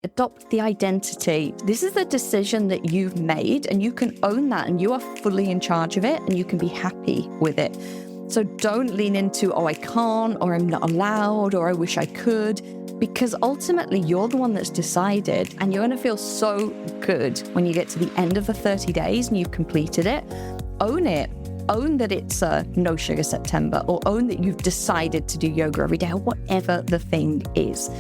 Adopt the identity. This is the decision that you've made, and you can own that, and you are fully in charge of it, and you can be happy with it. So don't lean into, oh, I can't, or I'm not allowed, or I wish I could, because ultimately you're the one that's decided, and you're going to feel so good when you get to the end of the 30 days and you've completed it. Own it. Own that it's a no sugar September, or own that you've decided to do yoga every day, or whatever the thing is.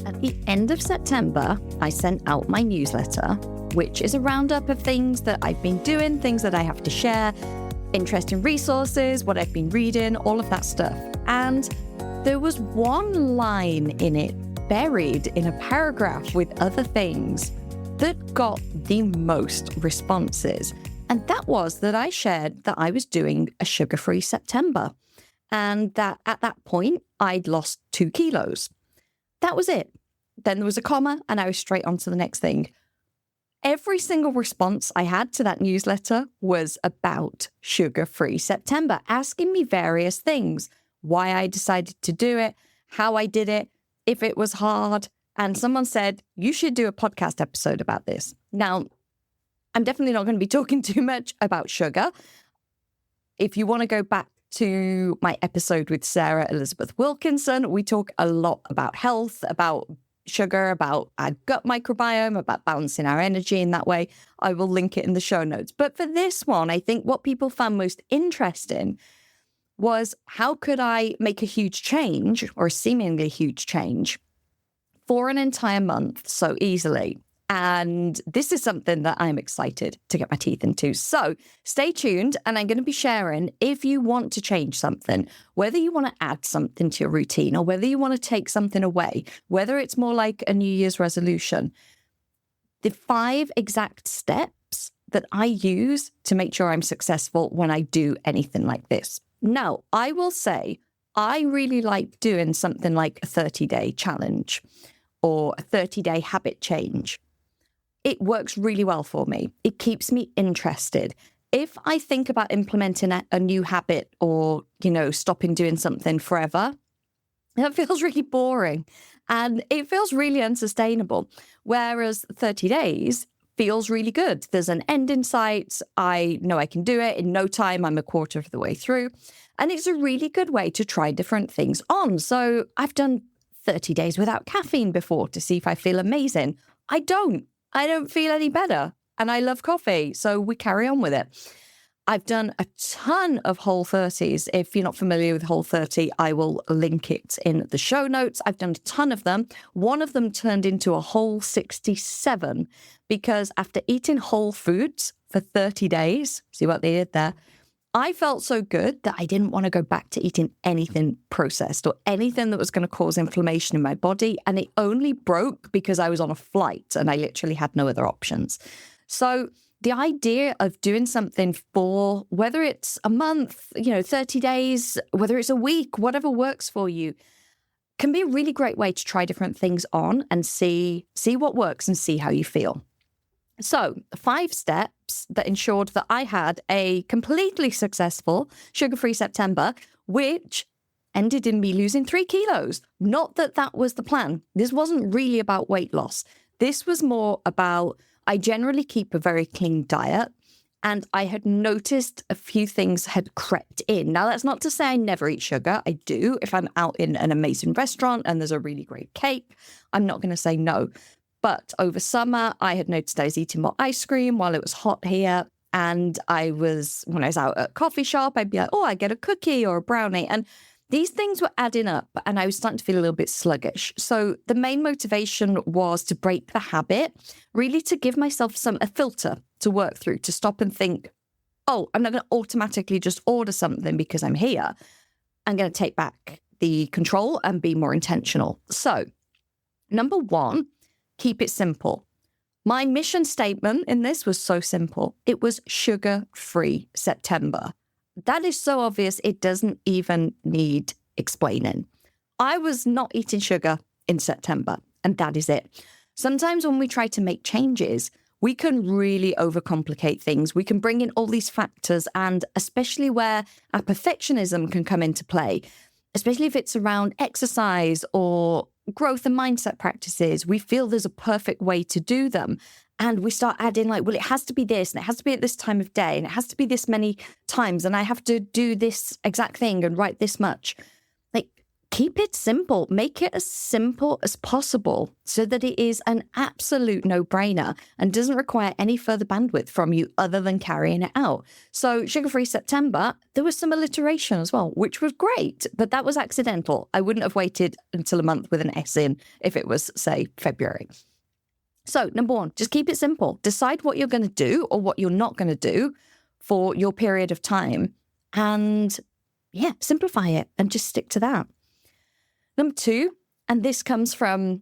At the end of September, I sent out my newsletter, which is a roundup of things that I've been doing, things that I have to share, interesting resources, what I've been reading, all of that stuff. And there was one line in it, buried in a paragraph with other things, that got the most responses. And that was that I shared that I was doing a sugar-free September, and that at that point, I'd lost 2 kilos. That was it. Then there was a comma, and I was straight on to the next thing. Every single response I had to that newsletter was about sugar-free September, asking me various things, why I decided to do it, how I did it, if it was hard. And someone said, you should do a podcast episode about this. Now, I'm definitely not going to be talking too much about sugar. If you want to go back to my episode with Sarah Elizabeth Wilkinson, we talk a lot about health, about sugar, about our gut microbiome, about balancing our energy in that way. I will link it in the show notes. But for this one, I think what people found most interesting was, how could I make a huge change, or a seemingly huge change, for an entire month so easily? And this is something that I'm excited to get my teeth into. So stay tuned, and I'm going to be sharing, if you want to change something, whether you want to add something to your routine or whether you want to take something away, whether it's more like a New Year's resolution, the 5 exact steps that I use to make sure I'm successful when I do anything like this. Now, I will say I really like doing something like a 30-day challenge or a 30-day habit change. It works really well for me. It keeps me interested. If I think about implementing a new habit, or, stopping doing something forever, that feels really boring and it feels really unsustainable. Whereas 30 days feels really good. There's an end in sight. I know I can do it in no time. I'm a quarter of the way through. And it's a really good way to try different things on. So I've done 30 days without caffeine before to see if I feel amazing. I don't feel any better, and I love coffee, so we carry on with it. I've done a ton of Whole30s. If you're not familiar with Whole30, I will link it in the show notes. I've done a ton of them. One of them turned into a Whole67 because after eating whole foods for 30 days, see what they did there, I felt so good that I didn't want to go back to eating anything processed or anything that was going to cause inflammation in my body. And it only broke because I was on a flight and I literally had no other options. So the idea of doing something for, whether it's a month, 30 days, whether it's a week, whatever works for you, can be a really great way to try different things on and see what works and see how you feel. So 5 steps that ensured that I had a completely successful sugar-free September, which ended in me losing 3 kilos. Not that that was the plan. This wasn't really about weight loss. This was more about, I generally keep a very clean diet, and I had noticed a few things had crept in. Now, that's not to say I never eat sugar. I do. If I'm out in an amazing restaurant and there's a really great cake, I'm not going to say no. But over summer, I had noticed I was eating more ice cream while it was hot here. And when I was out at a coffee shop, I'd be like, oh, I get a cookie or a brownie. And these things were adding up, and I was starting to feel a little bit sluggish. So the main motivation was to break the habit, really to give myself a filter to work through, to stop and think, oh, I'm not going to automatically just order something because I'm here. I'm going to take back the control and be more intentional. So, number 1, keep it simple. My mission statement in this was so simple. It was sugar-free September. That is so obvious, it doesn't even need explaining. I was not eating sugar in September, and that is it. Sometimes when we try to make changes, we can really overcomplicate things. We can bring in all these factors, and especially where our perfectionism can come into play, especially if it's around exercise or growth and mindset practices, we feel there's a perfect way to do them. And we start adding like, well, it has to be this, and it has to be at this time of day, and it has to be this many times, and I have to do this exact thing and write this much. Like, keep it simple. Make it as simple as possible so that it is an absolute no-brainer and doesn't require any further bandwidth from you other than carrying it out. So Sugar-Free September, there was some alliteration as well, which was great, but that was accidental. I wouldn't have waited until a month with an S in if it was, say, February. So number one, just keep it simple. Decide what you're going to do or what you're not going to do for your period of time. And yeah, simplify it and just stick to that. Number two, and this comes from,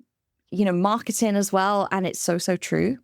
marketing as well, and it's so, so true.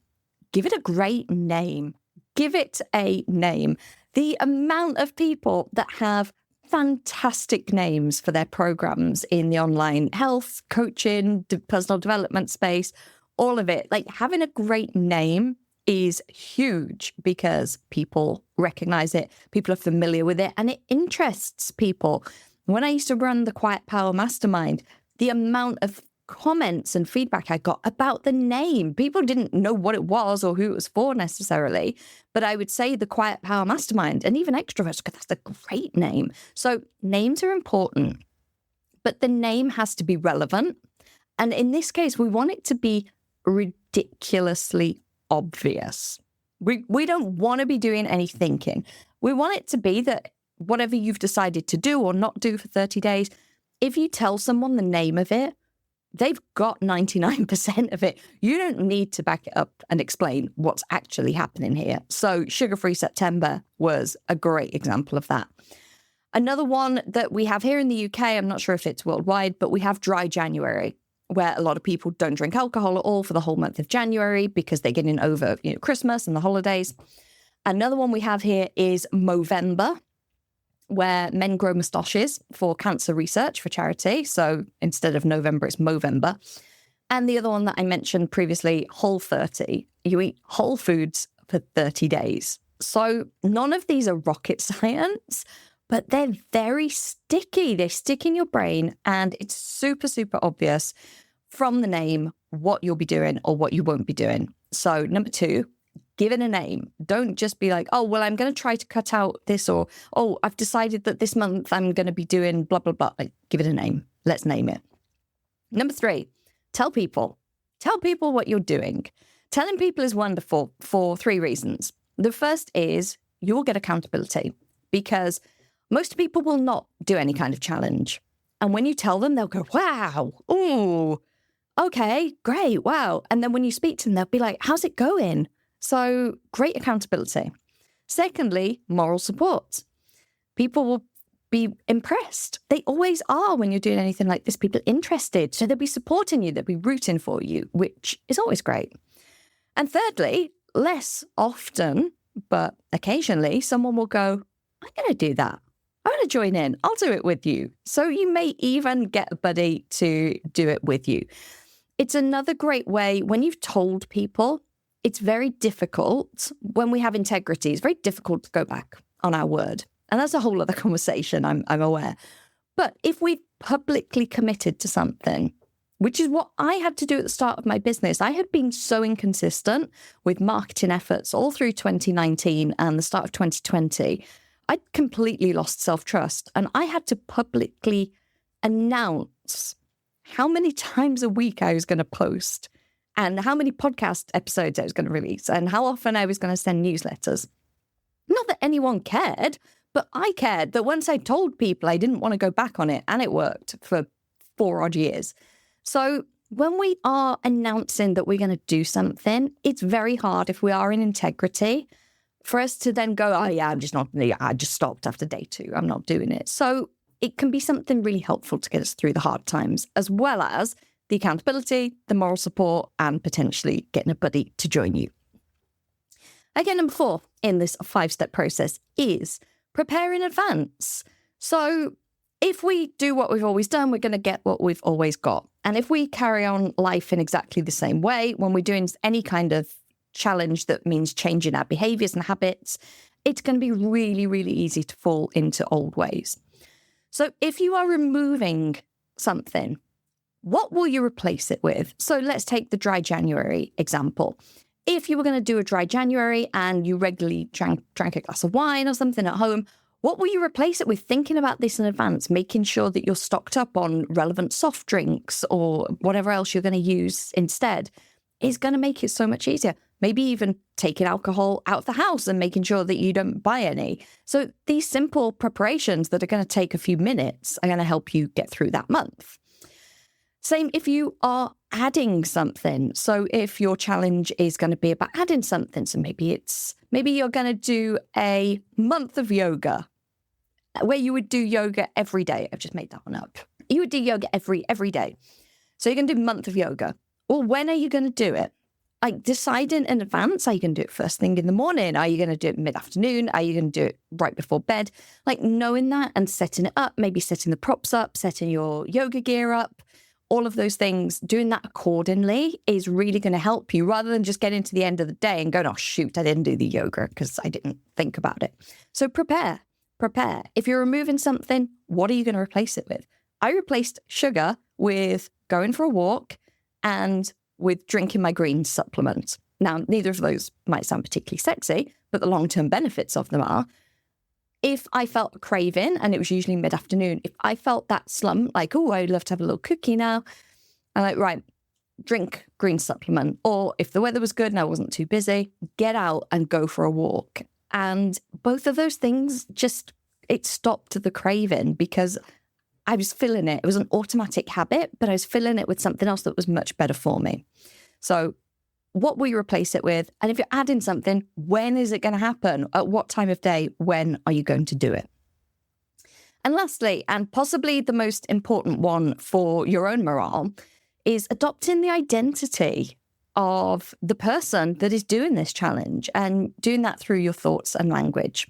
Give it a great name. Give it a name. The amount of people that have fantastic names for their programs in the online health, coaching, personal development space, all of it, like having a great name is huge because people recognize it, people are familiar with it, and it interests people. When I used to run the Quiet Power Mastermind, the amount of comments and feedback I got about the name, people didn't know what it was or who it was for necessarily, but I would say the Quiet Power Mastermind, and even extroverts, because that's a great name. So names are important, but the name has to be relevant. And in this case, we want it to be ridiculously obvious. We don't want to be doing any thinking. We want it to be that whatever you've decided to do or not do for 30 days, if you tell someone the name of it, they've got 99% of it. You don't need to back it up and explain what's actually happening here. So Sugar-Free September was a great example of that. Another one that we have here in the UK, I'm not sure if it's worldwide, but we have Dry January, where a lot of people don't drink alcohol at all for the whole month of January because they're getting over Christmas and the holidays. Another one we have here is Movember, where men grow moustaches for cancer research for charity. So instead of November, it's Movember. And the other one that I mentioned previously, Whole 30. You eat whole foods for 30 days. So none of these are rocket science, but they're very sticky. They stick in your brain, and it's super, super obvious from the name what you'll be doing or what you won't be doing. So number two, give it a name. Don't just be like, oh, well, I'm going to try to cut out this, or, oh, I've decided that this month I'm going to be doing blah, blah, blah. Like, give it a name. Let's name it. Number three, tell people. Tell people what you're doing. Telling people is wonderful for three reasons. The first is you will get accountability because most people will not do any kind of challenge. And when you tell them, they'll go, wow, ooh, okay, great, wow. And then when you speak to them, they'll be like, how's it going? So great accountability. Secondly, moral support. People will be impressed. They always are when you're doing anything like this. People are interested. So they'll be supporting you. They'll be rooting for you, which is always great. And thirdly, less often, but occasionally, someone will go, I'm going to do that. I'm going to join in. I'll do it with you. So you may even get a buddy to do it with you. It's another great way when you've told people. It's very difficult when we have integrity. It's very difficult to go back on our word. And that's a whole other conversation, I'm aware. But if we've publicly committed to something, which is what I had to do at the start of my business, I had been so inconsistent with marketing efforts all through 2019 and the start of 2020. I'd completely lost self-trust, and I had to publicly announce how many times a week I was going to post and how many podcast episodes I was going to release and how often I was going to send newsletters. Not that anyone cared, but I cared that once I told people, I didn't want to go back on it, and it worked for 4 odd years. So when we are announcing that we're going to do something, it's very hard if we are in integrity for us to then go, oh yeah, I just stopped after day 2. I'm not doing it. So it can be something really helpful to get us through the hard times, as well as the accountability, the moral support, and potentially getting a buddy to join you. Again, number 4 in this 5-step process is prepare in advance. So if we do what we've always done, we're going to get what we've always got. And if we carry on life in exactly the same way, when we're doing any kind of challenge that means changing our behaviors and habits, it's going to be really, really easy to fall into old ways. So if you are removing something, what will you replace it with? So let's take the dry January example. If you were going to do a dry January and you regularly drank a glass of wine or something at home, what will you replace it with? Thinking about this in advance, making sure that you're stocked up on relevant soft drinks or whatever else you're going to use instead is going to make it so much easier. Maybe even taking alcohol out of the house and making sure that you don't buy any. So these simple preparations that are going to take a few minutes are going to help you get through that month. Same if you are adding something. So if your challenge is going to be about adding something, so maybe you're going to do a month of yoga where you would do yoga every day. I've just made that one up. You would do yoga every day. So you're going to do a month of yoga. Well, when are you going to do it? Like deciding in advance, are you going to do it first thing in the morning? Are you going to do it mid-afternoon? Are you going to do it right before bed? Like knowing that and setting it up, maybe setting the props up, setting your yoga gear up, all of those things, doing that accordingly is really going to help you rather than just getting to the end of the day and going, oh, shoot, I didn't do the yoga because I didn't think about it. So prepare. If you're removing something, what are you going to replace it with? I replaced sugar with going for a walk and with drinking my green supplement. Now, neither of those might sound particularly sexy, but the long-term benefits of them are, if I felt a craving, and it was usually mid-afternoon, if I felt that slump, like, oh, I'd love to have a little cookie now, I'm like, right, drink green supplement. Or if the weather was good and I wasn't too busy, get out and go for a walk. And both of those things it stopped the craving because I was filling it. It was an automatic habit, but I was filling it with something else that was much better for me. So what will you replace it with? And if you're adding something, when is it going to happen? At what time of day? When are you going to do it? And lastly, and possibly the most important one for your own morale, is adopting the identity of the person that is doing this challenge and doing that through your thoughts and language.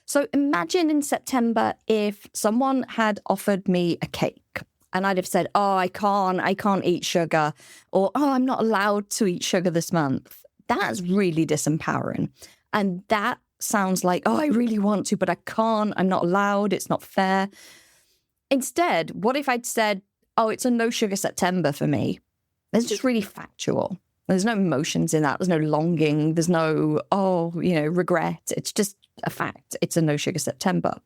So imagine in September if someone had offered me a cake and I'd have said, oh, I can't eat sugar, or, oh, I'm not allowed to eat sugar this month. That's really disempowering. And that sounds like, oh, I really want to, but I can't, I'm not allowed, it's not fair. Instead, what if I'd said, oh, it's a no sugar September for me? It's just really factual. There's no emotions in that. There's no longing. There's no, regret. It's just a fact. It's a no sugar September.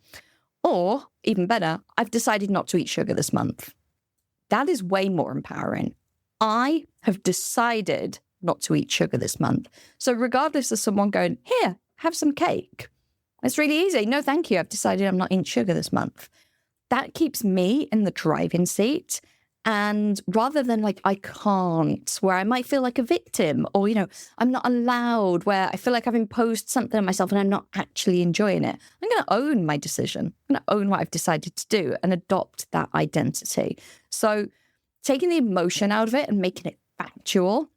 Or even better, I've decided not to eat sugar this month. That is way more empowering. I have decided not to eat sugar this month. So regardless of someone going, here, have some cake. It's really easy. No, thank you. I've decided I'm not eating sugar this month. That keeps me in the driving seat. And rather than like, I can't, where I might feel like a victim, or, I'm not allowed, where I feel like I've imposed something on myself and I'm not actually enjoying it. I'm going to own my decision. I'm going to own what I've decided to do and adopt that identity. So taking the emotion out of it and making it factual,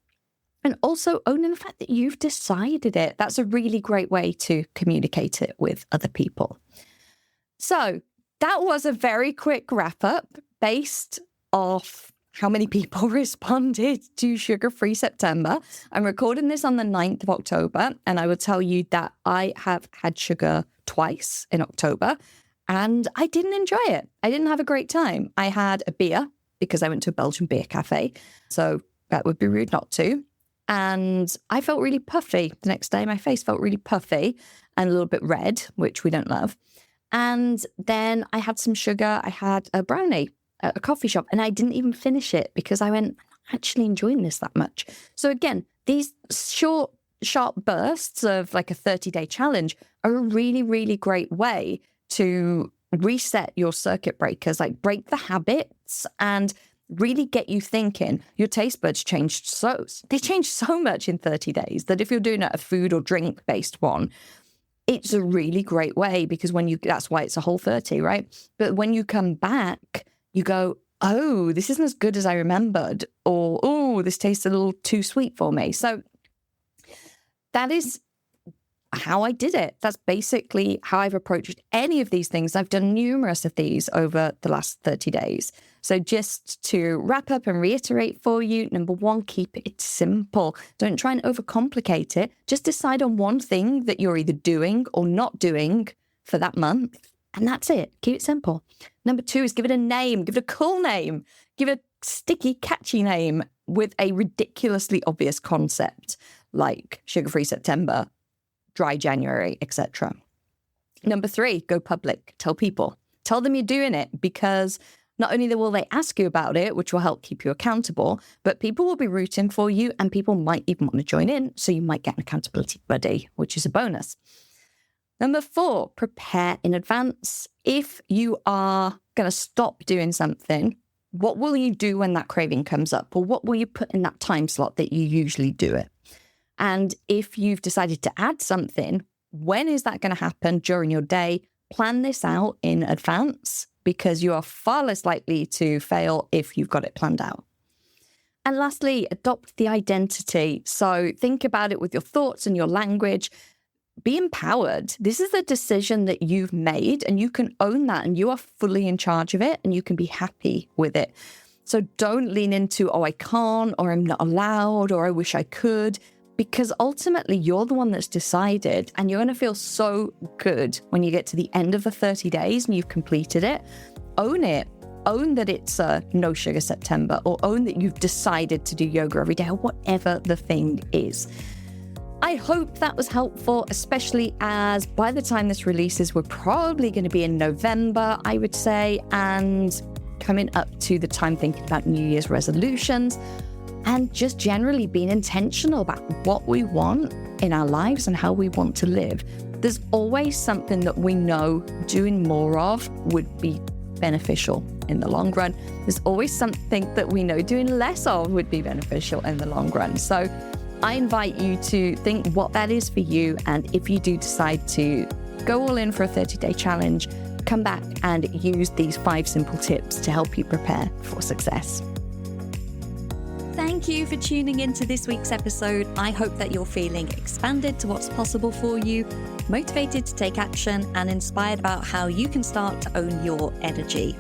and also owning the fact that you've decided it. That's a really great way to communicate it with other people. So that was a very quick wrap up based off how many people responded to Sugar-Free September. I'm recording this on the 9th of October, and I will tell you that I have had sugar twice in October, and I didn't enjoy it. I didn't have a great time. I had a beer because I went to a Belgian beer cafe, so that would be rude not to. And I felt really puffy the next day. My face felt really puffy and a little bit red, which we don't love. And then I had some sugar. I had a brownie at a coffee shop, and I didn't even finish it because I went, I'm not actually enjoying this that much. So again, these short, sharp bursts of like a 30-day challenge are a really, really great way to reset your circuit breakers, like break the habits and really get you thinking. Your taste buds changed so much in 30 days that if you're doing a food or drink based one, it's a really great way, because that's why it's a whole 30, right? But when you come back, you go, oh, this isn't as good as I remembered, or, oh, this tastes a little too sweet for me. So that is how I did it. That's basically how I've approached any of these things. I've done numerous of these over the last 30 days. So just to wrap up and reiterate for you, number one, keep it simple. Don't try and overcomplicate it. Just decide on one thing that you're either doing or not doing for that month, And that's it. Keep it simple. Number 2 is give it a name. Give it a cool name. Give it a sticky, catchy name with a ridiculously obvious concept like sugar-free September, dry January, etc. Number 3, go public. Tell people. Tell them you're doing it, because not only will they ask you about it, which will help keep you accountable, but people will be rooting for you and people might even want to join in. So you might get an accountability buddy, which is a bonus. Number 4, prepare in advance. If you are going to stop doing something, what will you do when that craving comes up? Or what will you put in that time slot that you usually do it? And if you've decided to add something, when is that going to happen during your day? Plan this out in advance, because you are far less likely to fail if you've got it planned out. And lastly, adopt the identity. So think about it with your thoughts and your language. Be empowered. This is a decision that you've made and you can own that and you are fully in charge of it and you can be happy with it. So don't lean into, oh, I can't, or I'm not allowed, or I wish I could, because ultimately you're the one that's decided, and you're going to feel so good when you get to the end of the 30 days and you've completed it. Own it. Own that it's a no sugar September, or own that you've decided to do yoga every day, or whatever the thing is. I hope that was helpful, especially as by the time this releases, we're probably going to be in November, I would say, and coming up to the time thinking about New Year's resolutions, and just generally being intentional about what we want in our lives and how we want to live. There's always something that we know doing more of would be beneficial in the long run. There's always something that we know doing less of would be beneficial in the long run. So I invite you to think what that is for you. And if you do decide to go all in for a 30-day challenge, come back and use these 5 simple tips to help you prepare for success. Thank you for tuning into this week's episode. I hope that you're feeling expanded to what's possible for you, motivated to take action, and inspired about how you can start to own your energy.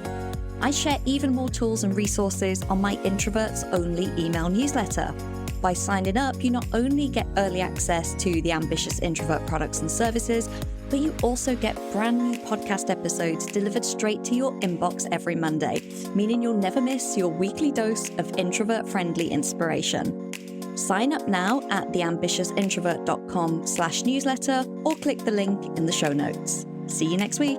I share even more tools and resources on my Introverts Only email newsletter. By signing up, you not only get early access to the Ambitious Introvert products and services, but you also get brand new podcast episodes delivered straight to your inbox every Monday, meaning you'll never miss your weekly dose of introvert-friendly inspiration. Sign up now at theambitiousintrovert.com/newsletter or click the link in the show notes. See you next week.